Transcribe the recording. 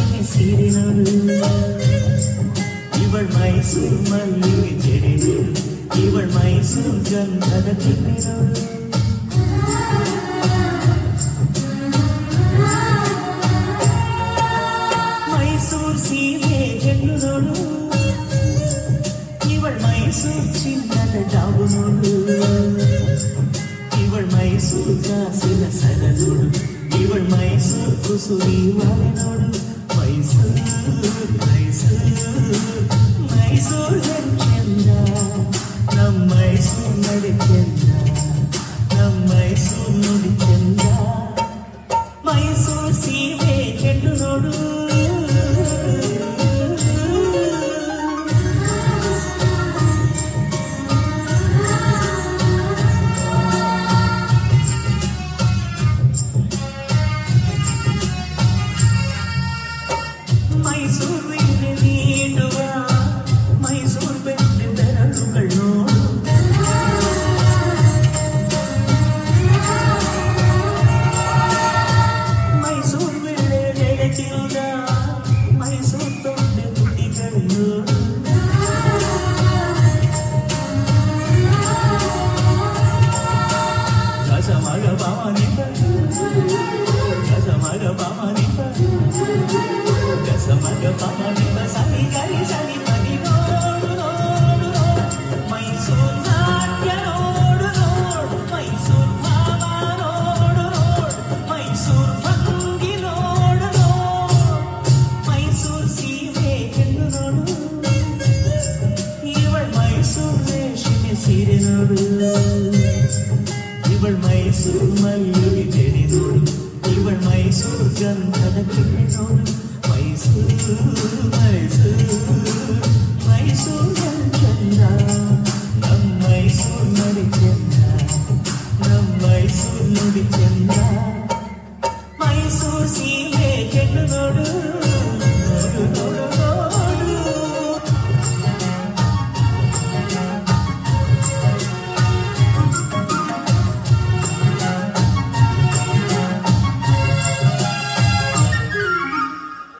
ರೇಷ್ಮೆ ಸೀರೆ ನೋಡು ಇವಳ್ ಮೈಸೂರು ಮಲ್ಲಿಗೆ ಜಡೆ ನೋಡು ಇವಳ್ ಮೈಸೂರು ಗಂಧದ ಚಿನ್ನೆ ನೋಡು ಮೈಸೂರು ಸೀರೆ ಹೆಣ್ಣು ನೋಡು ಇವಳ್ ಮೈಸೂರು ಚಿನ್ನದ ಡಾಬು ನೋಡು ಇವಳ್ ಮೈಸೂರು ಕಾಸಿನ ಸರ ನೋಡು ಇವಳ್ ಮೈಸೂರು ಕುಸುರಿ ವಾಲೆ ನೋಡು ಮೈಸೂರು ಮೈಸೂರು ಮೈಸೂರು ಚಂದ ನಮ್ಮ ಮೈಸೂರು ನಡೆ ಚಂದ ನಮ್ಮ ಮೈಸೂರು ನುಡಿ ಚಂದ ಮೈಸೂರು ಸೀಮೆ ಹೆಣ್ಣು ನೋಡು ಮೈಸೂರು ನೀಡುವ ಮೈಸೂರು ಬೆಟ್ಟ ಬೆರಳುಗಳು ನೋಡು ಮೈಸೂರು ಬೆಳ್ಳೆ ಬೆಳಕಿಲ್ದ ಮೈಸೂರು ತೊಂಡೆ ತುಟಿಗಳು ನೋಡು ಕಸಮಗ ಭವಾನಿಪ ಕಸಮಗ ಭವಾನಿಪ ಕಸಮಗ ಭವಾನಿಪ ಸನಿ ಗರಿ ಸನಿ ಪನಿ ನೋಡು ನೋಡು ನೋಡು ಮೈಸೂರು ನಾಟ್ಯ ನೋಡು ನೋಡು ಮೈಸೂರು ಭಾವ ನೋಡು ನೋಡು ಮೈಸೂರು ಭಂಗಿ ನೋಡು ನೋಡು ಮೈಸೂರು ಸೀರೆ ಹೆಣ್ಣು ನೋಡು ಇವಳ್ ಮೈಸೂರು ರೇಷ್ಮೆ ಸೀರೆ ನೋಡು ಇವಳ್ ಮೈಸೂರು ಮಲ್ಲಿಗೆ ಜಡೆ ನೋಡು ಇವಳ್ ಮೈಸೂರು ಗಂಧದ ಚಿನ್ನೆ ನೋಡು ಮೈಸೂರು ಮೈಸೂರು ಮೈಸೂರು ಚಂದ ನಮ್ಮ ಮೈಸೂರು ನುಡಿ ಚಂದ ನಮ್ಮ ಮೈಸೂರು ನುಡಿ ಚಂದ ಮೈಸೂರು ಸೀರೆ ಹೆಣ್ಣು ನೋಡು ನೋಡು ನೋಡು